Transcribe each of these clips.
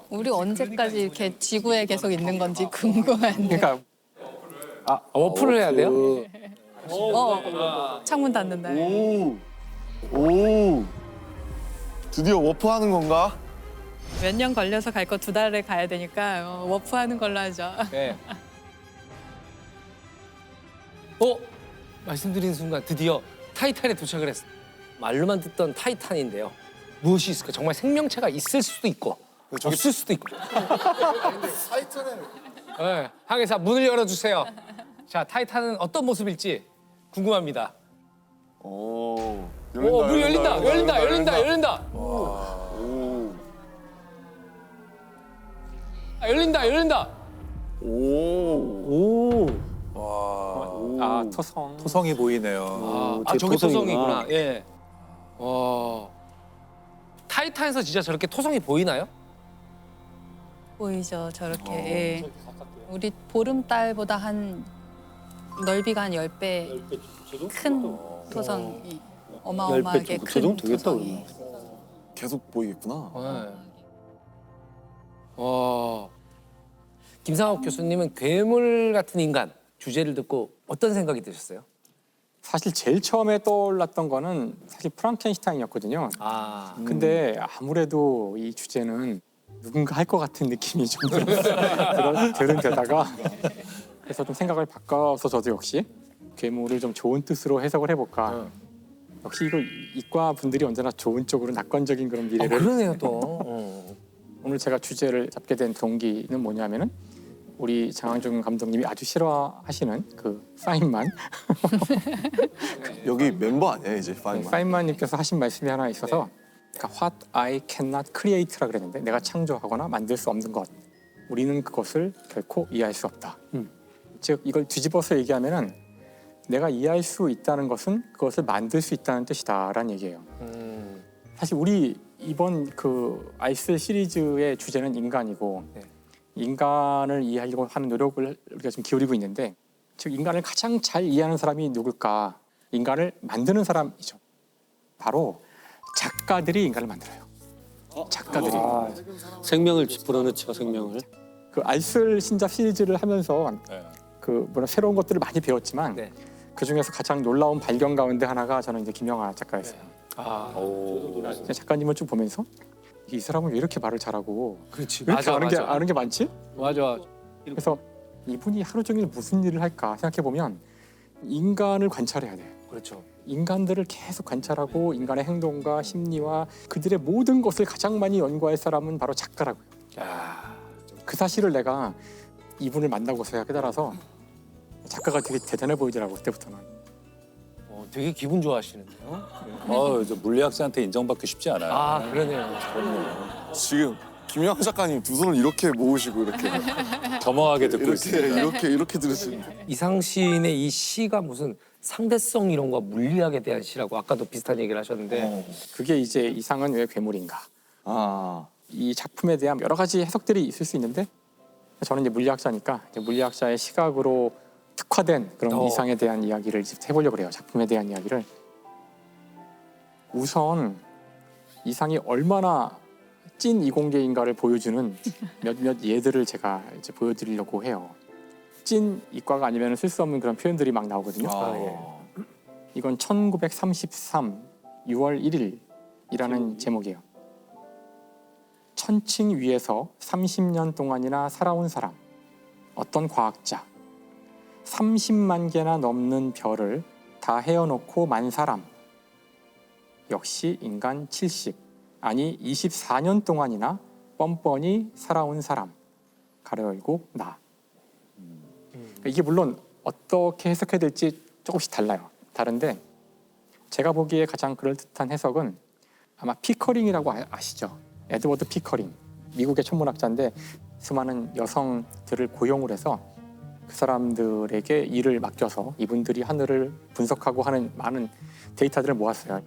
우리 언제까지 이렇게 지구에 계속 있는 건지 궁금한데. 그러니까 워프를 해야 돼요? 창문 닫는다. 오. 드디어 워프하는 건가? 몇 년 걸려서 갈 거 2달에 가야 되니까 워프하는 걸로 하죠. 네. 말씀드린 순간 드디어 타이탄에 도착을 했어. 말로만 듣던 타이탄인데요. 무엇이 있을까? 정말 생명체가 있을 수도 있고 없을 수도 있고. 타이탄에 네, 항해사 문을 열어주세요. 자, 타이탄은 어떤 모습일지 궁금합니다. 오. 문 열린다. 오. 열린다. 오. 토성. 토성이 보이네요. 저기 토성이구나. 예. 와. 타이탄에서 진짜 저렇게 토성이 보이나요? 보이죠, 저렇게. 예. 우리 보름달보다 한 넓이가 한 10배 큰 토성이 어마어마하게 큰 토성이. 계속 보이겠구나. 네. 와. 김상욱 교수님은 괴물 같은 인간 주제를 듣고 어떤 생각이 드셨어요? 사실 제일 처음에 떠올랐던 거는 사실 프랑켄슈타인이었거든요. 근데 아무래도 이 주제는 누군가 할 것 같은 느낌이 좀 들은 데다가 그래서 좀 생각을 바꿔서 저도 역시 괴물을 좀 좋은 뜻으로 해석을 해볼까. 역시 이거 이과 분들이 언제나 좋은 쪽으로 낙관적인 그런 미래를. 그러네요 또. 오늘 제가 주제를 잡게 된 동기는 뭐냐면은 우리 장항준 감독님이 아주 싫어하시는 그 파인만 여기 멤버 아니야 이제 파인만? 파인만님께서 하신 말씀이 하나 있어서 그러니까 What I cannot create라 그랬는데 내가 창조하거나 만들 수 없는 것 우리는 그것을 결코 이해할 수 없다. 즉 이걸 뒤집어서 얘기하면은 내가 이해할 수 있다는 것은 그것을 만들 수 있다는 뜻이다라는 얘기예요. 사실 우리 이번 그 아이스 시리즈의 주제는 인간이고 인간을 이해하려고 하는 노력을 우리가 지금 기울이고 있는데 즉 인간을 가장 잘 이해하는 사람이 누굴까? 인간을 만드는 사람이죠. 바로 작가들이 인간을 만들어요. 작가들이. 생명을 불어넣죠, 생명을. 그 알쓸 신잡 시리즈를 하면서 그 뭐라 새로운 것들을 많이 배웠지만 그 중에서 가장 놀라운 발견 가운데 하나가 저는 이제 김영하 작가였어요. 작가님을 쭉 보면서 이 사람은 왜 이렇게 말을 잘하고 그렇지. 왜 이렇게 아는 게 많지? 맞아. 그래서 이분이 하루 종일 무슨 일을 할까 생각해 보면 인간을 관찰해야 돼. 그렇죠. 인간들을 계속 관찰하고 인간의 행동과 심리와 그들의 모든 것을 가장 많이 연구할 사람은 바로 작가라고요. 그 사실을 내가 이분을 만나고서야 깨달아서 작가가 되게 대단해 보이더라고 그때부터는. 되게 기분 좋아하시는데요. 저 물리학자한테 인정받기 쉽지 않아요. 그러네요. 지금 김영하 작가님 두 손을 이렇게 모으시고 이렇게 겸허하게 듣고 있습니다. 이렇게 들으시는. 이상 시인의 이 시가 무슨 상대성 이론과 물리학에 대한 시라고 아까도 비슷한 얘기를 하셨는데 그게 이제 이상은 왜 괴물인가? 이 작품에 대한 여러 가지 해석들이 있을 수 있는데 저는 이제 물리학자니까 이제 물리학자의 시각으로 특화된 그런 이상에 대한 이야기를 해보려고 해요. 작품에 대한 이야기를. 우선 이상이 얼마나 찐 이공계인가를 보여주는 몇몇 예들을 제가 이제 보여드리려고 해요. 찐 이과가 아니면 쓸 수 없는 그런 표현들이 막 나오거든요. 이건 1933 6월 1일이라는 제목이에요. 천칭 위에서 30년 동안이나 살아온 사람, 어떤 과학자, 30만 개나 넘는 별을 다 헤어놓고 만 사람, 역시 인간 70, 아니 24년 동안이나 뻔뻔히 살아온 사람, 가로 열고 나. 이게 물론 어떻게 해석해야 될지 조금씩 달라요. 다른데 제가 보기에 가장 그럴듯한 해석은 아마 피커링이라고 아시죠? 에드워드 피커링, 미국의 천문학자인데 수많은 여성들을 고용을 해서 그 사람들에게 일을 맡겨서 이분들이 하늘을 분석하고 하는 많은 데이터들을 모았어요.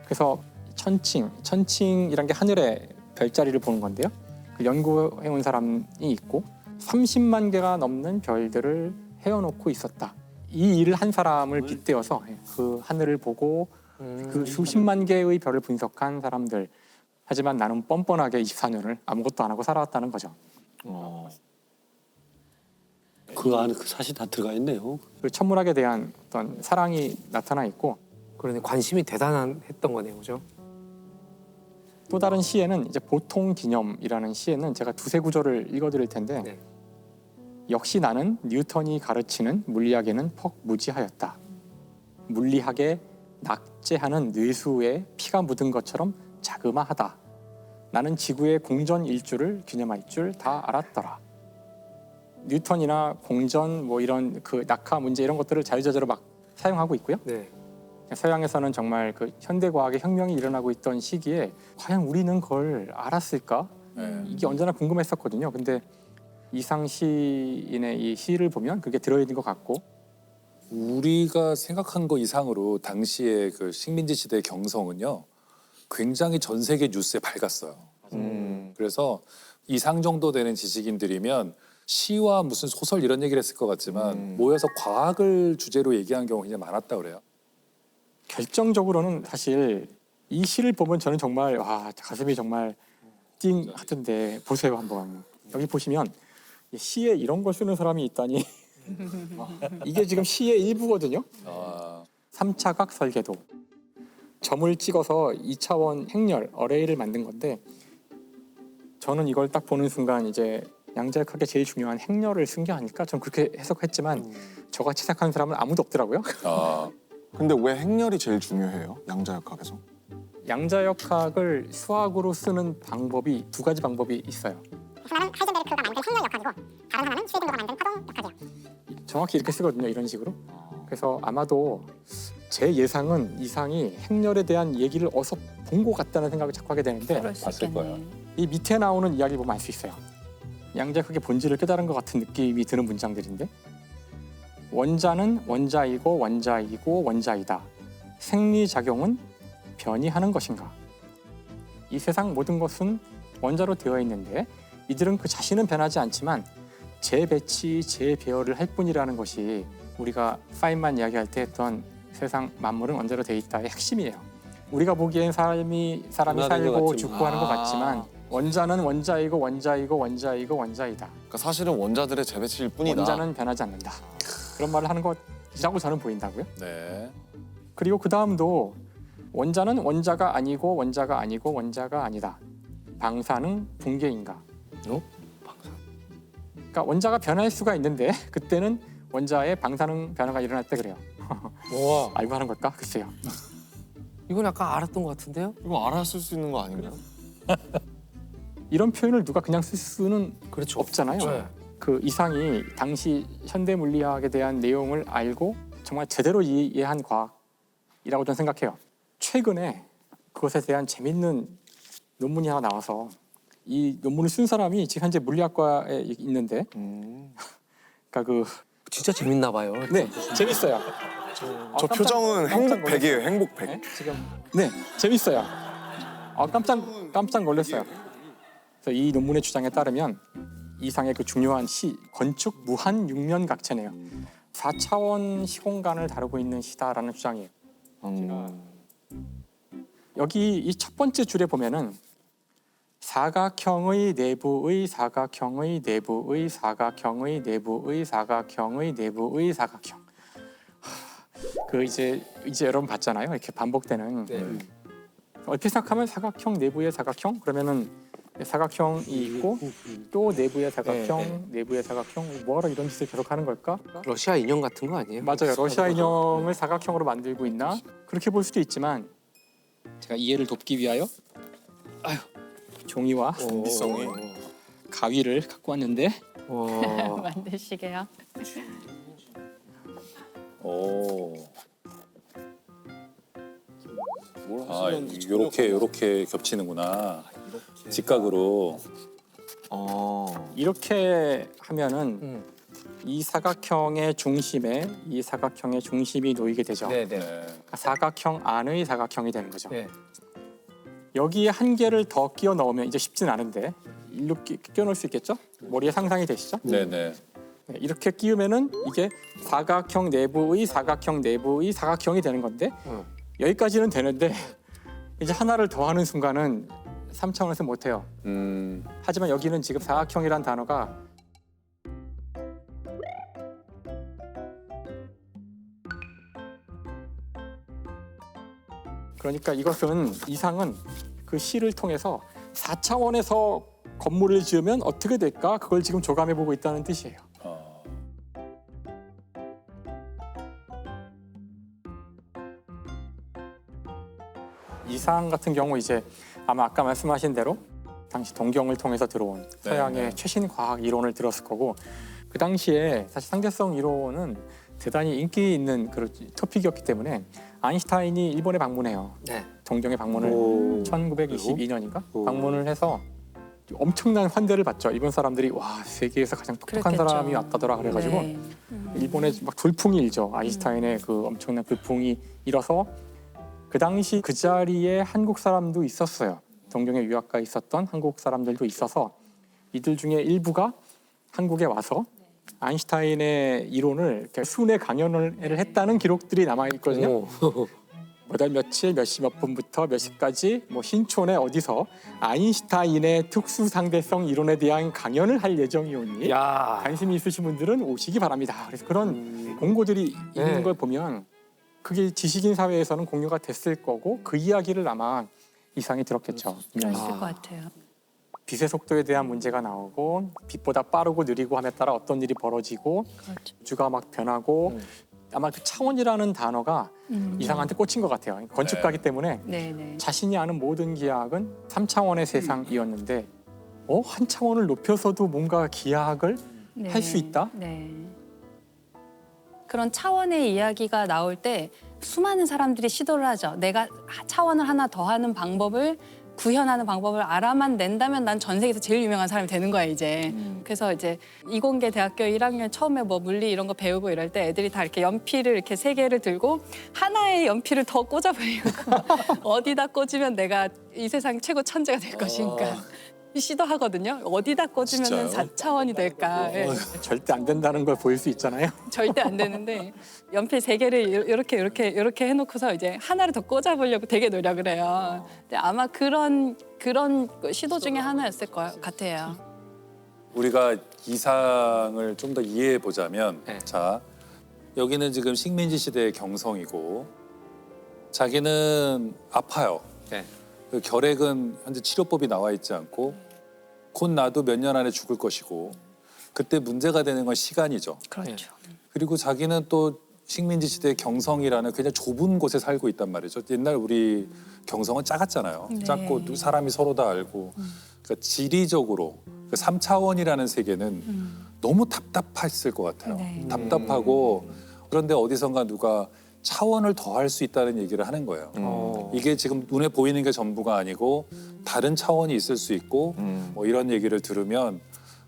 그래서 천칭이란 게 하늘의 별자리를 보는 건데요. 그 연구해온 사람이 있고 30만 개가 넘는 별들을 헤어놓고 있었다. 이 일을 한 사람을 빗대어서 그 하늘을 보고 그 수십만 개의 별을 분석한 사람들, 하지만 나는 뻔뻔하게 24년을 아무것도 안 하고 살아왔다는 거죠. 그 안에 그 사실 다 들어가 있네요. 그 천문학에 대한 어떤 사랑이 나타나 있고 그러네 관심이 대단했던 거네요, 그죠? 또 다른 시에는 이제 보통 기념이라는 시에는 제가 두세 구절을 읽어드릴 텐데 네. 역시 나는 뉴턴이 가르치는 물리학에는 퍽 무지하였다. 물리학에 낙제하는 뇌수에 피가 묻은 것처럼 자그마하다. 나는 지구의 공전 일주를 기념할 줄 다 알았더라. 뉴턴이나 공전 뭐 이런 그 낙하 문제 이런 것들을 자유자재로 막 사용하고 있고요. 네. 서양에서는 정말 그 현대 과학의 혁명이 일어나고 있던 시기에 과연 우리는 그걸 알았을까? 네. 이게 언제나 궁금했었거든요. 근데 이상 시인의 이 시를 보면 그게 들어있는 것 같고 우리가 생각한 거 이상으로 당시에 그 식민지 시대의 경성은요 굉장히 전 세계 뉴스에 밝았어요. 그래서 이상 정도 되는 지식인들이면 시와 무슨 소설 이런 얘기를 했을 것 같지만 모여서 과학을 주제로 얘기한 경우가 굉장히 많았다 그래요. 결정적으로는 사실 이 시를 보면 저는 정말 와 가슴이 정말 띵 하던데 보세요 한번 여기 보시면 시에 이런 걸 쓰는 사람이 있다니 이게 지금 시의 일부거든요. 아, 3차각 설계도 점을 찍어서 2차원 행렬 어레이를 만든 건데 저는 이걸 딱 보는 순간 이제 양자역학의 제일 중요한 행렬을 쓴 게 아닐까 저는 그렇게 해석했지만 저같이 생각하는 사람은 아무도 없더라고요. 아, 근데 왜 행렬이 제일 중요해요? 양자역학에서? 양자역학을 수학으로 쓰는 방법이 두 가지 방법이 있어요. 하나는 하이젠베르크가 만든 행렬 역학이고 다른 하나는 슈웨딩거가 만든 파동 역학이에요. 정확히 이렇게 쓰거든요. 이런 식으로. 그래서 아마도 제 예상은 이상이 행렬에 대한 얘기를 어서 본 것 같다는 생각을 자꾸 하게 되는데 그럴 수 봤을 있겠네. 거야. 이 밑에 나오는 이야기 보면 알 수 있어요. 양자역학의 본질을 깨달은 것 같은 느낌이 드는 문장들인데 원자는 원자이고 원자이고 원자이다. 생리작용은 변이하는 것인가? 이 세상 모든 것은 원자로 되어 있는데 이들은 그 자신은 변하지 않지만 재배치, 재배열을 할 뿐이라는 것이 우리가 파인만 이야기할 때 했던 세상 만물은 원자로 되어 있다의 핵심이에요. 우리가 보기엔 사람이 변화된 것 살고 같지만. 죽고 하는 것 같지만 원자는 원자이고 원자이고 원자이고 원자이다. 그러니까 사실은 원자들의 재배치일 뿐이다. 원자는 변하지 않는다. 그런 말을 하는 것이라고 저는 보인다고요. 네. 그리고 그 다음도 원자는 원자가 아니고 원자가 아니고 원자가 아니다. 방사능 붕괴인가? 그러니까 원자가 변할 수가 있는데 그때는 원자의 방사능 변화가 일어날 때 그래요. 와, 알고 하는 걸까? 글쎄요. 이건 약간 알았던 것 같은데요? 이거 알았을 수 있는 거 아닌가요? 이런 표현을 누가 그냥 쓸 수는 그렇죠. 없잖아요. 네. 그 이상이 당시 현대 물리학에 대한 내용을 알고 정말 제대로 이해한 과학이라고 저는 생각해요. 최근에 그것에 대한 재밌는 논문이 하나 나와서 이 논문을 쓴 사람이 지금 현재 물리학과에 있는데 그러니까 그 진짜 재밌나 봐요. 네, 재밌어요. 저 표정은 행복 100이에요. 행복 100. 네, 지금 네, 재밌어요. 깜짝 놀랐어요. 그래서 이 논문의 주장에 따르면 이상의 그 중요한 시 건축 무한 육면각체네요. 4차원 시공간을 다루고 있는 시다라는 주장이에요. 여기 이 첫 번째 줄에 보면은 사각형의 내부의 사각형의 내부의 사각형의 내부의 사각형의 내부의 사각형. 그 이제 여러분 봤잖아요. 이렇게 반복되는. 네. 얼핏 생각하면 사각형 내부의 사각형 그러면은 사각형이 있고 또 내부의 사각형, 네. 내부의 사각형 뭐하러 이런 짓을 계속 하는 걸까? 러시아 인형 같은 거 아니에요? 맞아요. 러시아 인형을 사각형으로 만들고 있나? 그렇게 볼 수도 있지만 제가 이해를 돕기 위하여 종이와 준비성이. 가위를 갖고 왔는데 만드시게요. 오. 뭘 아, 하시면 요렇게 겹치는구나. 직각으로. 이렇게 하면은 이 사각형의 중심에 이 사각형의 중심이 놓이게 되죠. 네네. 네. 그러니까 사각형 안의 사각형이 되는 거죠. 네. 여기에 한 개를 더 끼워 넣으면 이제 쉽진 않은데 일로 끼워 넣을 수 있겠죠? 머리에 상상이 되시죠? 네네. 네, 이렇게 끼우면은 이게 사각형 내부의 사각형 내부의 사각형이 되는 건데 여기까지는 되는데 이제 하나를 더하는 순간은 3차원에서 못해요. 하지만 여기는 지금 사각형이란 단어가 그러니까 이것은 이상은 그 시를 통해서 4차원에서 건물을 지으면 어떻게 될까? 그걸 지금 조감해보고 있다는 뜻이에요. 이상 같은 경우 이제 아마 아까 말씀하신 대로 당시 동경을 통해서 들어온 서양의 네. 최신 과학 이론을 들었을 거고 그 당시에 사실 상대성 이론은 대단히 인기 있는 그런 토픽이었기 때문에 아인슈타인이 일본에 방문해요. 네. 동경에 방문을 오. 1922년인가 오. 방문을 해서 엄청난 환대를 받죠. 일본 사람들이 와 세계에서 가장 똑똑한 그랬겠죠. 사람이 왔다더라 그래가지고 네. 일본에 막 돌풍이 일죠. 아인슈타인의 그 엄청난 돌풍이 일어서 그 당시 그 자리에 한국 사람도 있었어요. 동경에 유학가 있었던 한국 사람들도 있어서 이들 중에 일부가 한국에 와서 아인슈타인의 이론을 이렇게 순회 강연을 했다는 기록들이 남아 있거든요. 몇월 며칠 몇 시 몇 분부터 몇 시까지 뭐 신촌에 어디서 아인슈타인의 특수 상대성 이론에 대한 강연을 할 예정이오니 야. 관심이 있으신 분들은 오시기 바랍니다. 그래서 그런 공고들이 있는 네. 걸 보면 그게 지식인 사회에서는 공유가 됐을 거고 그 이야기를 아마 이상이 들었겠죠. 그랬을 것 같아요. 빛의 속도에 대한 문제가 나오고 빛보다 빠르고 느리고 함에 따라 어떤 일이 벌어지고 그렇죠. 우주가 막 변하고 아마 그 차원이라는 단어가 이상한테 꽂힌 것 같아요. 건축가기 때문에 네네. 자신이 아는 모든 기하학은 3차원의 세상이었는데 한 차원을 높여서도 뭔가 기하학을 할 수 있다? 네. 그런 차원의 이야기가 나올 때 수많은 사람들이 시도를 하죠. 내가 차원을 하나 더 하는 방법을 구현하는 방법을 알아만 낸다면 난 전 세계에서 제일 유명한 사람이 되는 거야 이제. 그래서 이제 이공계 대학교 1학년 처음에 뭐 물리 이런 거 배우고 이럴 때 애들이 다 이렇게 연필을 이렇게 3개를 들고 하나의 연필을 더 꽂아버리고 어디다 꽂으면 내가 이 세상 최고 천재가 될 것인가 시도하거든요. 어디다 꽂으면 진짜요? 4차원이 될까. 예. 절대 안 된다는 걸 보일 수 있잖아요. 절대 안 되는데 연필 3개를 이렇게 해놓고서 이제 하나를 더 꽂아보려고 되게 노력을 해요. 근데 아마 그런 시도 중에 하나였을 것 같아요. 우리가 이상을 좀 더 이해해 보자면 네. 자 여기는 지금 식민지 시대의 경성이고 자기는 아파요. 네. 그 결핵은 현재 치료법이 나와 있지 않고 곧 나도 몇 년 안에 죽을 것이고 그때 문제가 되는 건 시간이죠. 그렇죠. 그리고 자기는 또 식민지 시대의 경성이라는 굉장히 좁은 곳에 살고 있단 말이죠. 옛날 우리 경성은 작았잖아요. 네. 작고 또 사람이 서로 다 알고 그러니까 지리적으로 그 3차원이라는 세계는 너무 답답했을 것 같아요. 네. 답답하고 그런데 어디선가 누가 차원을 더 할 수 있다는 얘기를 하는 거예요. 이게 지금 눈에 보이는 게 전부가 아니고 다른 차원이 있을 수 있고 뭐 이런 얘기를 들으면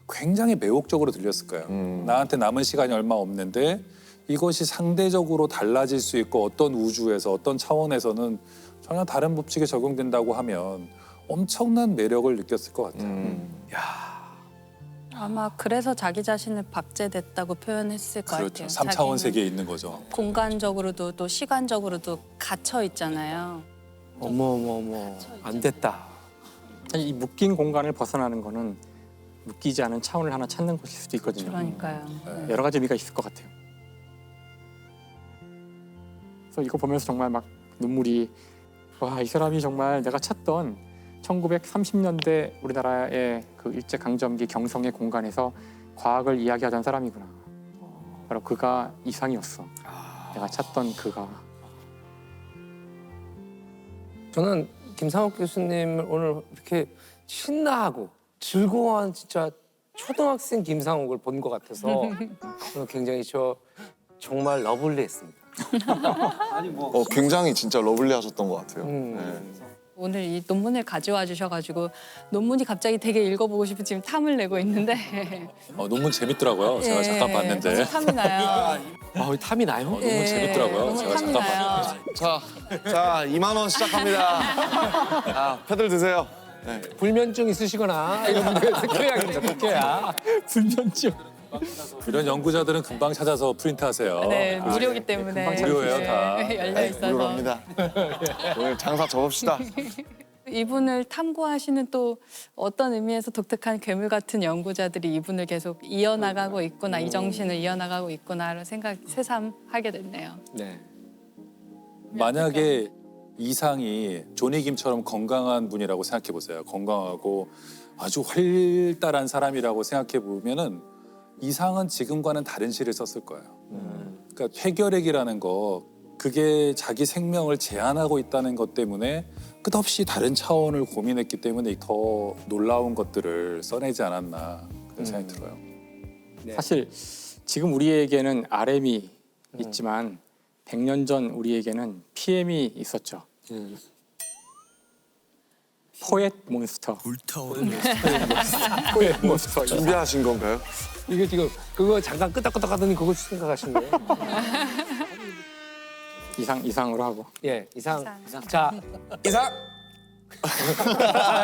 굉장히 매혹적으로 들렸을 거예요. 나한테 남은 시간이 얼마 없는데 이것이 상대적으로 달라질 수 있고 어떤 우주에서 어떤 차원에서는 전혀 다른 법칙에 적용된다고 하면 엄청난 매력을 느꼈을 것 같아요. 아마 그래서 자기 자신을 박제됐다고 표현했을 것 그렇죠. 같아요. 3차원 자기는 세계에 있는 거죠. 공간적으로도 또 시간적으로도 갇혀 있잖아요. 어머 안 됐다. 사실 이 묶인 공간을 벗어나는 거는 묶이지 않은 차원을 하나 찾는 것일 수도 있거든요. 그러니까요. 네. 여러 가지 의미가 있을 것 같아요. 그래서 이거 보면서 정말 막 눈물이 와, 이 사람이 정말 내가 찾던 1930년대 우리나라의 그 일제 강점기 경성의 공간에서 과학을 이야기하던 사람이구나. 바로 그가 이상이었어. 내가 찾던 그가. 저는 김상욱 교수님을 오늘 이렇게 신나하고 즐거워한 진짜 초등학생 김상욱을 본 것 같아서 오늘 굉장히 정말 러블리했습니다. 굉장히 진짜 러블리하셨던 것 같아요. 네. 오늘 이 논문을 가져와 주셔가지고 논문이 갑자기 되게 읽어보고 싶은 지금 탐을 내고 있는데 논문 재밌더라고요. 제가 잠깐 봤는데. 너무 탐이 나요. 탐이 나요? 너무 재밌더라고요. 너무 제가 탐이 잠깐 나요. 자, 2만 원 시작합니다. 자, 패들 드세요. 네. 불면증 있으시거나 이런 분들 특효약입니다. 특효약. 불면증. 이런 연구자들은 금방 찾아서 프린트하세요. 네, 무료기 때문에 무료예요, 다. 열려 있어서. 무료로 합니다. 오늘 장사 접읍시다. 이분을 탐구하시는 또 어떤 의미에서 독특한 괴물 같은 연구자들이 이분을 계속 이어나가고 있구나, 이 정신을 이어나가고 있구나를 새삼하게 됐네요. 네. 만약에 이상이 조니 김처럼 건강한 분이라고 생각해 보세요. 건강하고 아주 활달한 사람이라고 생각해 보면은 이상은 지금과는 다른 시를 썼을 거예요. 그러니까 폐결핵이라는 거 그게 자기 생명을 제한하고 있다는 것 때문에 끝없이 다른 차원을 고민했기 때문에 더 놀라운 것들을 써내지 않았나 그런 생각이 들어요. 네. 사실 지금 우리에게는 RM이 있지만 100년 전 우리에게는 PM이 있었죠. 포엣 몬스터. 포엣 몬스터. 준비하신 건가요? 이게 지금 그거 잠깐 끄덕끄덕 하더니 그거 생각하신 거예요? 이상으로 하고. 예, 이상. 자, 이상.